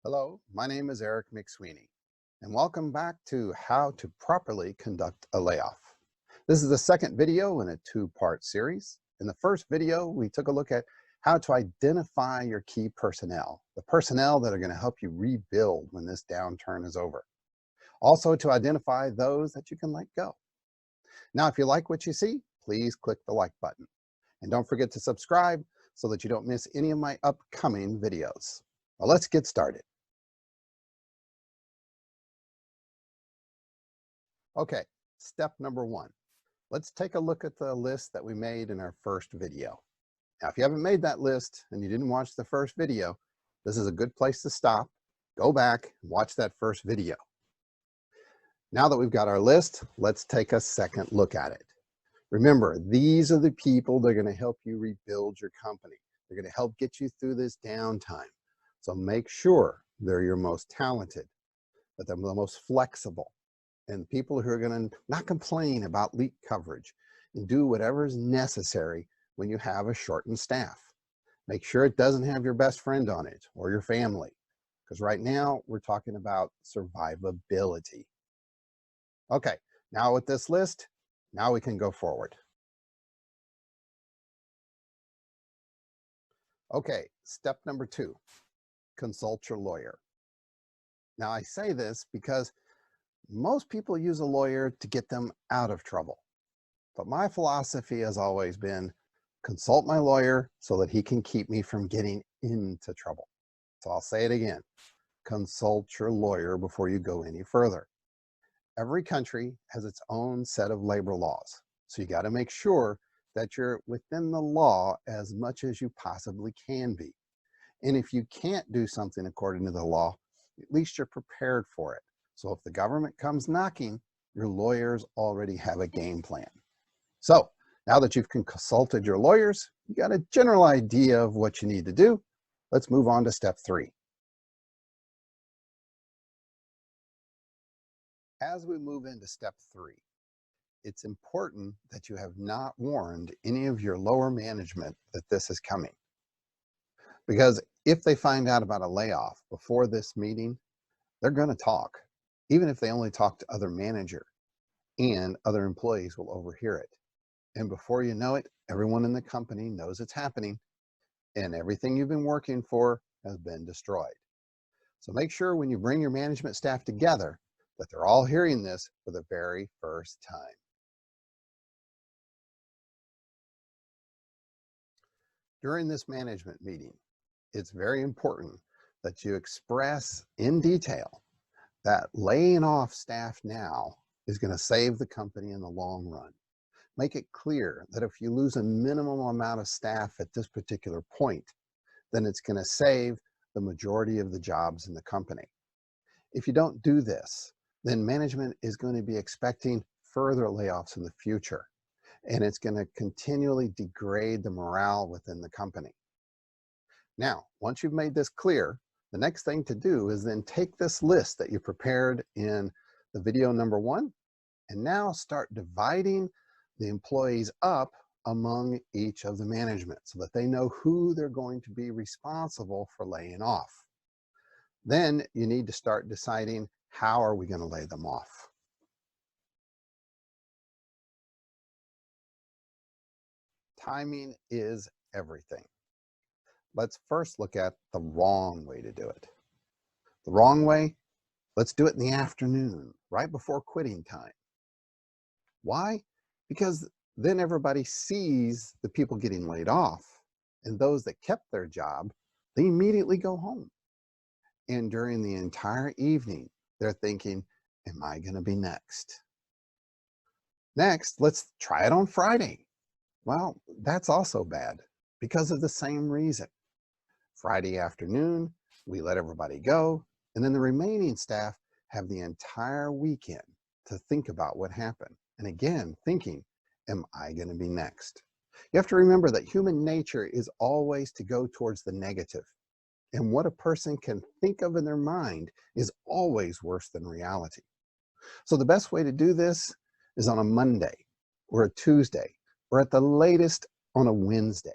Hello, my name is McSweeney, and welcome back to How to Properly Conduct a Layoff. This is the second video in a two-part series. In the first video, we took a look at how to identify your key personnel, the personnel that are going to help you rebuild when this downturn is over. Also to identify those that you can let go. Now, if you like what you see, please click the like button. And don't forget to subscribe so that you don't miss any of my upcoming videos. Well, let's get started. Okay, step number one. Let's take a look at the list that we made in our first video. Now, if you haven't made that list and you didn't watch the first video, this is a good place to stop, go back, and watch that first video. Now that we've got our list, let's take a second look at it. Remember, these are the people that are going to help you rebuild your company. They're going to help get you through this downtime. So make sure they're your most talented, but they're the most flexible, and people who are going to not complain about leak coverage and do whatever is necessary when you have a shortened staff. Make sure it doesn't have your best friend on it or your family, because right now we're talking about survivability. Okay, now with this list, now we can go forward. Okay, step number two, consult your lawyer. Now I say this because most people use a lawyer to get them out of trouble. But my philosophy has always been consult my lawyer so that he can keep me from getting into trouble. So I'll say it again, consult your lawyer before you go any further. Every country has its own set of labor laws. So you got to make sure that you're within the law as much as you possibly can be. And if you can't do something according to the law, at least you're prepared for it. So if the government comes knocking, your lawyers already have a game plan. So now that you've consulted your lawyers, you got a general idea of what you need to do. Let's move on to step three. As we move into step three, it's important that you have not warned any of your lower management that this is coming. Because if they find out about a layoff before this meeting, they're going to talk, even if they only talk to other manager, and other employees will overhear it. And before you know it, everyone in the company knows it's happening, and everything you've been working for has been destroyed. So make sure when you bring your management staff together that they're all hearing this for the very first time. During this management meeting, it's very important that you express in detail that laying off staff now is going to save the company in the long run. Make it clear that if you lose a minimum amount of staff at this particular point, then it's going to save the majority of the jobs in the company. If you don't do this, then management is going to be expecting further layoffs in the future, and it's going to continually degrade the morale within the company. Now, once you've made this clear, the next thing to do is then take this list that you prepared in the video number one, and now start dividing the employees up among each of the management so that they know who they're going to be responsible for laying off. Then you need to start deciding, how are we going to lay them off? Timing is everything. Let's first look at the wrong way to do it. The wrong way, let's do it in the afternoon, right before quitting time. Why? Because then everybody sees the people getting laid off, and those that kept their job, they immediately go home. And during the entire evening, they're thinking, am I going to be next? Next, let's try it on Friday. Well, that's also bad because of the same reason. Friday afternoon, we let everybody go, and then the remaining staff have the entire weekend to think about what happened. And again, thinking, am I going to be next? You have to remember that human nature is always to go towards the negative. And what a person can think of in their mind is always worse than reality. So the best way to do this is on a Monday or a Tuesday, or at the latest on a Wednesday.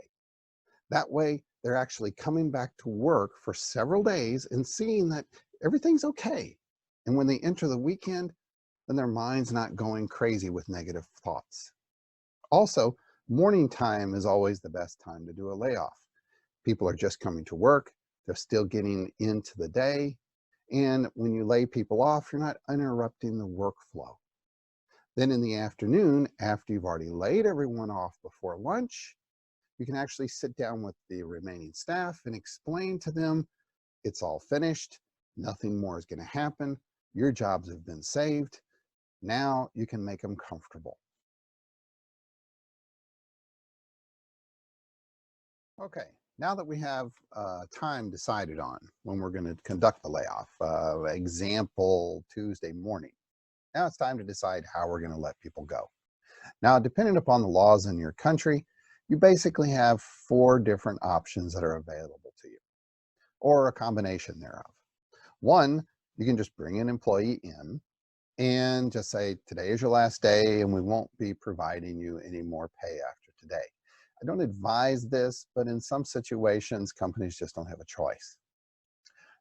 That way, They're actually coming back to work for several days and seeing that everything's okay. And when they enter the weekend, then their mind's not going crazy with negative thoughts. Also, morning time is always the best time to do a layoff. People are just coming to work, they're still getting into the day, and when you lay people off, you're not interrupting the workflow. Then in the afternoon, after you've already laid everyone off before lunch, you can actually sit down with the remaining staff and explain to them it's all finished, nothing more is going to happen, your jobs have been saved. Now you can make them comfortable. Okay, now that we have time decided on when we're going to conduct the layoff, example Tuesday morning, now it's time to decide how we're going to let people go. Now, depending upon the laws in your country, you basically have 4 different options that are available to you, or a combination thereof. One, you can just bring an employee in and just say, today is your last day and we won't be providing you any more pay after today. I don't advise this, but in some situations, companies just don't have a choice.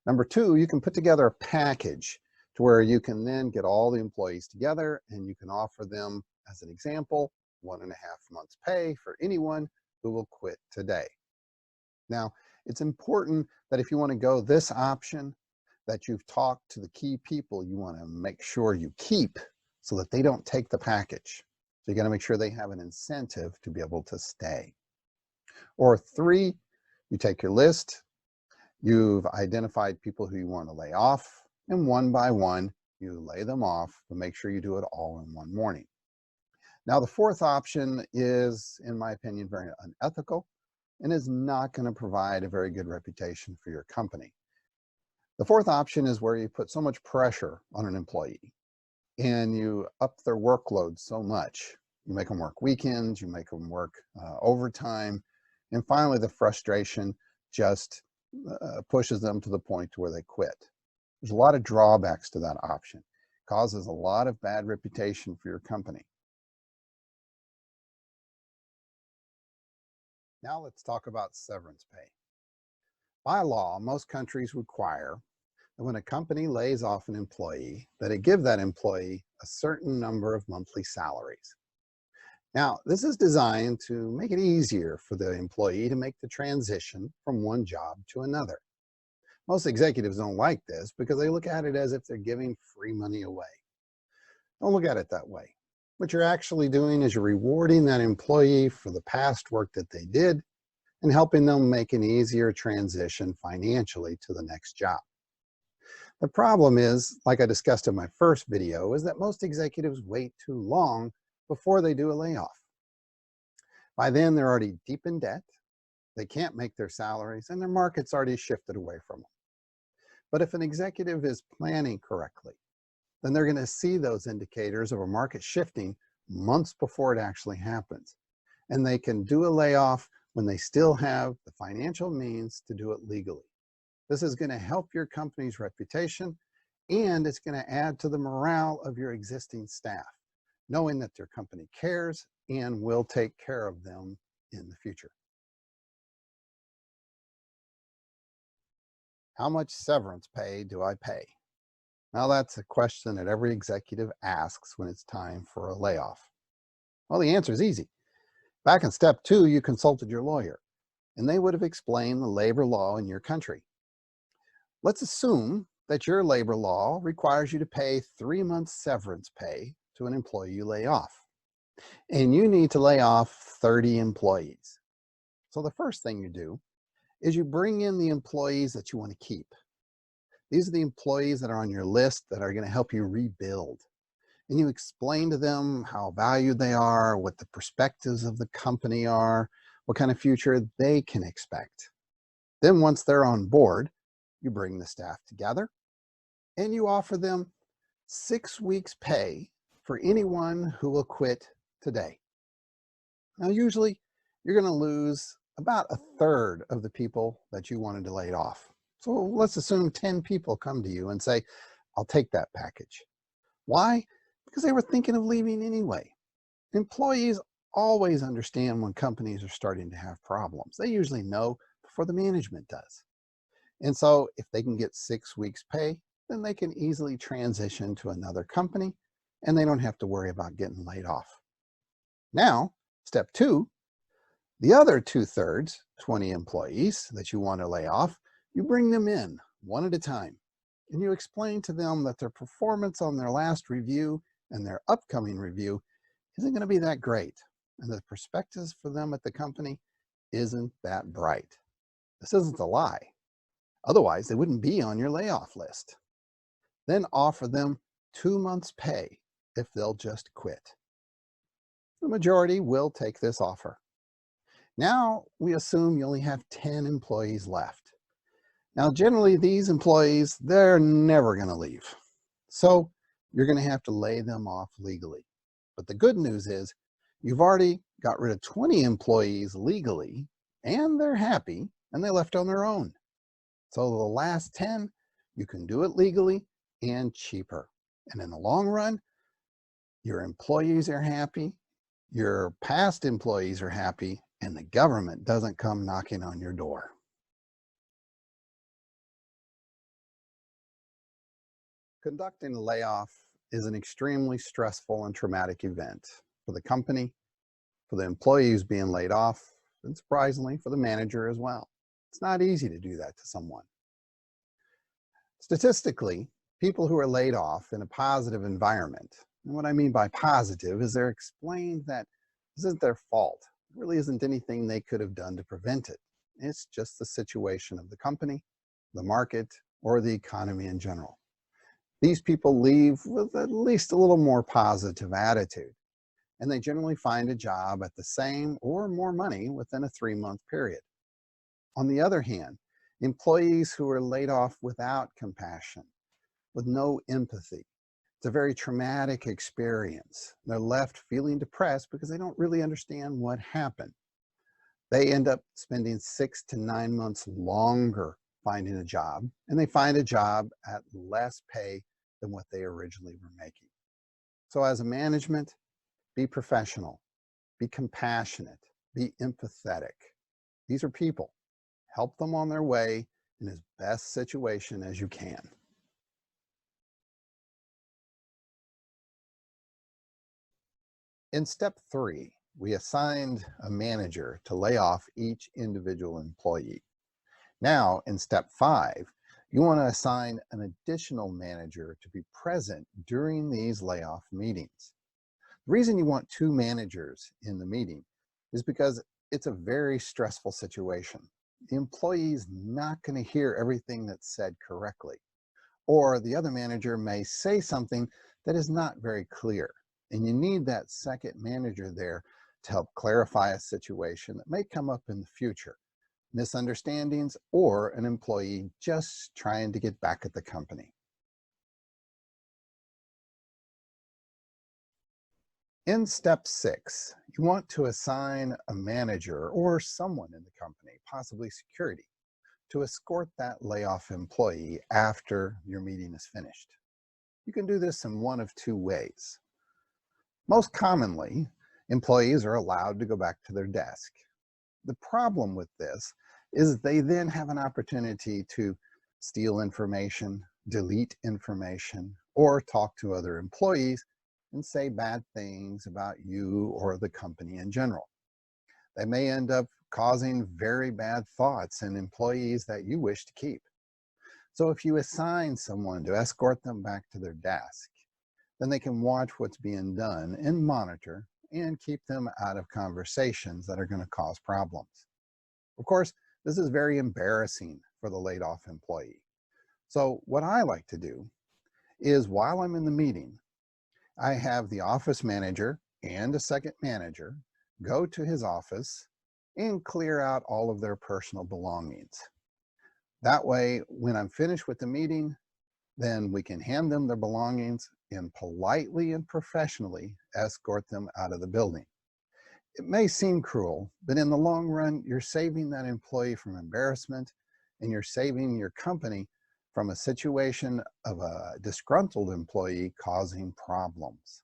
Number 2, you can put together a package to where you can then get all the employees together and you can offer them, as an example, 1.5 months pay for anyone who will quit today. Now, it's important that if you want to go this option, that you've talked to the key people you want to make sure you keep so that they don't take the package. So you got to make sure they have an incentive to be able to stay. Or 3, you take your list, you've identified people who you want to lay off, and one by one, you lay them off, but make sure you do it all in one morning. Now, the 4th option is, in my opinion, very unethical and is not going to provide a very good reputation for your company. The 4th option is where you put so much pressure on an employee and you up their workload so much. You make them work weekends, you make them work overtime, and finally the frustration just pushes them to the point where they quit. There's a lot of drawbacks to that option. It causes a lot of bad reputation for your company. Now let's talk about severance pay. By law, most countries require that when a company lays off an employee, that it give that employee a certain number of monthly salaries. Now, this is designed to make it easier for the employee to make the transition from one job to another. Most executives don't like this because they look at it as if they're giving free money away. Don't look at it that way. What you're actually doing is you're rewarding that employee for the past work that they did and helping them make an easier transition financially to the next job. The problem is, like I discussed in my first video, is that most executives wait too long before they do a layoff. By then, they're already deep in debt, they can't make their salaries, and their market's already shifted away from them. But if an executive is planning correctly, then they're going to see those indicators of a market shifting months before it actually happens. And they can do a layoff when they still have the financial means to do it legally. This is going to help your company's reputation, and it's going to add to the morale of your existing staff, knowing that their company cares and will take care of them in the future. How much severance pay do I pay? Now that's a question that every executive asks when it's time for a layoff. Well, the answer is easy. Back in step 2, you consulted your lawyer, and they would have explained the labor law in your country. Let's assume that your labor law requires you to pay 3 months severance pay to an employee you lay off, and you need to lay off 30 employees. So the first thing you do is you bring in the employees that you want to keep. These are the employees that are on your list that are going to help you rebuild. And you explain to them how valued they are, what the perspectives of the company are, what kind of future they can expect. Then once they're on board, you bring the staff together and you offer them 6 weeks pay for anyone who will quit today. Now, usually you're going to lose about 1/3 of the people that you wanted to lay off. So let's assume 10 people come to you and say, I'll take that package. Why? Because they were thinking of leaving anyway. Employees always understand when companies are starting to have problems. They usually know before the management does. And so if they can get 6 weeks pay, then they can easily transition to another company and they don't have to worry about getting laid off. Now, step 2, the other 2/3, 20 employees that you want to lay off, you bring them in one at a time and you explain to them that their performance on their last review and their upcoming review isn't going to be that great. And the perspectives for them at the company isn't that bright. This isn't a lie. Otherwise, they wouldn't be on your layoff list. Then offer them 2 months' pay if they'll just quit. The majority will take this offer. Now, we assume you only have 10 employees left. Now, generally, these employees, they're never going to leave. So you're going to have to lay them off legally. But the good news is you've already got rid of 20 employees legally, and they're happy, and they left on their own. So the last 10, you can do it legally and cheaper. And in the long run, your employees are happy, your past employees are happy, and the government doesn't come knocking on your door. Conducting a layoff is an extremely stressful and traumatic event for the company, for the employees being laid off, and surprisingly for the manager as well. It's not easy to do that to someone. Statistically, people who are laid off in a positive environment, and what I mean by positive is they're explained that this isn't their fault. It really isn't anything they could have done to prevent it. It's just the situation of the company, the market, or the economy in general. These people leave with at least a little more positive attitude, and they generally find a job at the same or more money within a 3-month period. On the other hand, employees who are laid off without compassion, with no empathy, it's a very traumatic experience. They're left feeling depressed because they don't really understand what happened. They end up spending 6 to 9 months longer finding a job, and they find a job at less pay than what they originally were making. So as a management, be professional, be compassionate, be empathetic. These are people. Help them on their way in as best situation as you can. In step 3, we assigned a manager to lay off each individual employee. Now, in step 5, you want to assign an additional manager to be present during these layoff meetings. The reason you want 2 managers in the meeting is because it's a very stressful situation. The employee's not going to hear everything that's said correctly, or the other manager may say something that is not very clear, and you need that second manager there to help clarify a situation that may come up in the future, misunderstandings, or an employee just trying to get back at the company. In step 6, you want to assign a manager or someone in the company, possibly security, to escort that layoff employee after your meeting is finished. You can do this in one of 2 ways. Most commonly, employees are allowed to go back to their desk. The problem with this is they then have an opportunity to steal information, delete information, or talk to other employees and say bad things about you or the company in general. They may end up causing very bad thoughts in employees that you wish to keep. So if you assign someone to escort them back to their desk, then they can watch what's being done and monitor and keep them out of conversations that are going to cause problems. Of course, this is very embarrassing for the laid off employee. So what I like to do is while I'm in the meeting, I have the office manager and a second manager go to his office and clear out all of their personal belongings. That way, when I'm finished with the meeting, then we can hand them their belongings and politely and professionally escort them out of the building. It may seem cruel, but in the long run, you're saving that employee from embarrassment and you're saving your company from a situation of a disgruntled employee causing problems.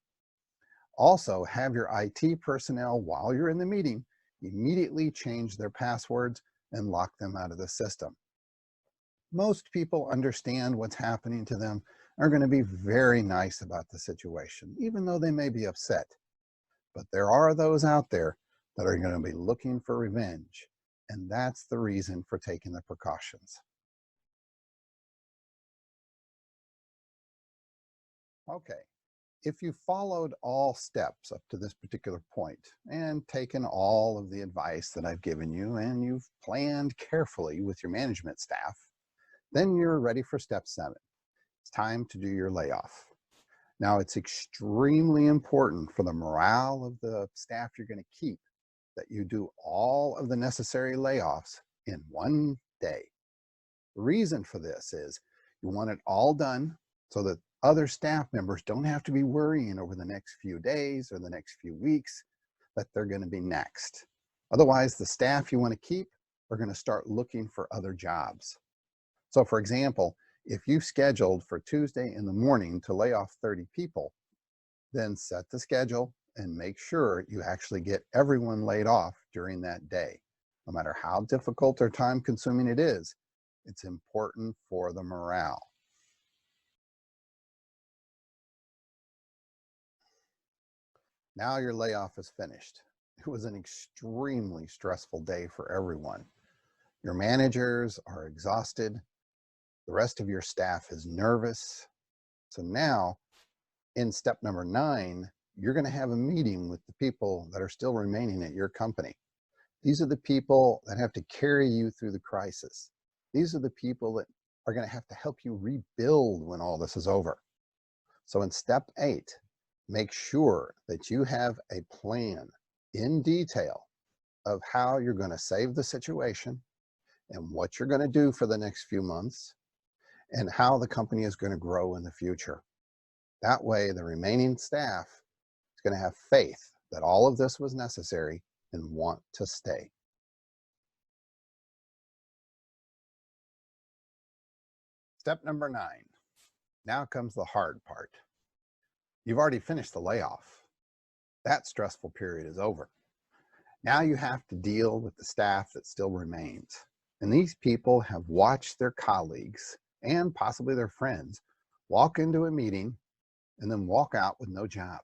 Also, have your IT personnel, while you're in the meeting, immediately change their passwords and lock them out of the system. Most people understand what's happening to them, are going to be very nice about the situation, even though they may be upset. But there are those out there that are going to be looking for revenge, and that's the reason for taking the precautions. Okay, if you followed all steps up to this particular point and taken all of the advice that I've given you and you've planned carefully with your management staff, then you're ready for step 7. It's time to do your layoff. Now, it's extremely important for the morale of the staff you're going to keep that you do all of the necessary layoffs in one day. The reason for this is you want it all done so that other staff members don't have to be worrying over the next few days or the next few weeks that they're going to be next. Otherwise, the staff you want to keep are going to start looking for other jobs. So for example, if you scheduled for Tuesday in the morning to lay off 30 people, then set the schedule and make sure you actually get everyone laid off during that day. No matter how difficult or time consuming it is, it's important for the morale. Now your layoff is finished. It was an extremely stressful day for everyone. Your managers are exhausted. The rest of your staff is nervous. So now, in step number 9, you're going to have a meeting with the people that are still remaining at your company. These are the people that have to carry you through the crisis. These are the people that are going to have to help you rebuild when all this is over. So in step 8, make sure that you have a plan in detail of how you're going to save the situation and what you're going to do for the next few months and how the company is going to grow in the future. That way, the remaining staff is going to have faith that all of this was necessary and want to stay. Step number 9. Now comes the hard part. You've already finished the layoff. That stressful period is over. Now you have to deal with the staff that still remains. And these people have watched their colleagues and possibly their friends walk into a meeting and then walk out with no job.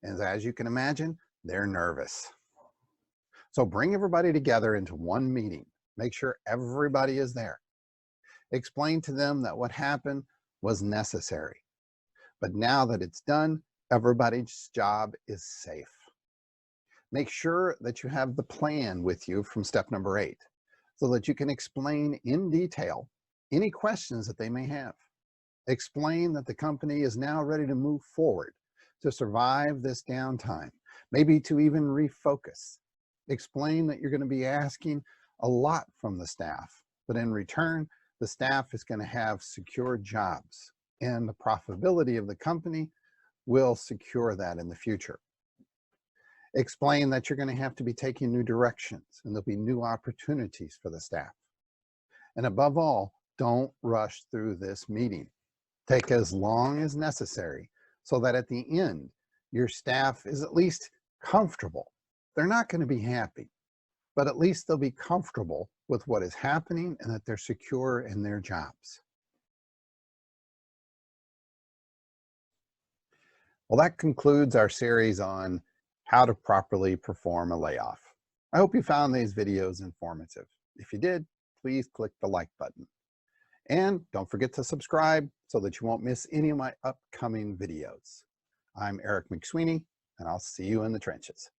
And as you can imagine, they're nervous. So bring everybody together into one meeting. Make sure everybody is there. Explain to them that what happened was necessary. But now that it's done, everybody's job is safe. Make sure that you have the plan with you from step number 8 so that you can explain in detail any questions that they may have. Explain that the company is now ready to move forward to survive this downtime, maybe to even refocus. Explain that you're going to be asking a lot from the staff, but in return, the staff is going to have secure jobs, and the profitability of the company will secure that in the future. Explain that you're going to have to be taking new directions and there'll be new opportunities for the staff. And above all, don't rush through this meeting. Take as long as necessary so that at the end, your staff is at least comfortable. They're not going to be happy, but at least they'll be comfortable with what is happening and that they're secure in their jobs. Well, that concludes our series on how to properly perform a layoff. I hope you found these videos informative. If you did, please click the like button. And don't forget to subscribe so that you won't miss any of my upcoming videos. I'm Eric McSweeney, and I'll see you in the trenches.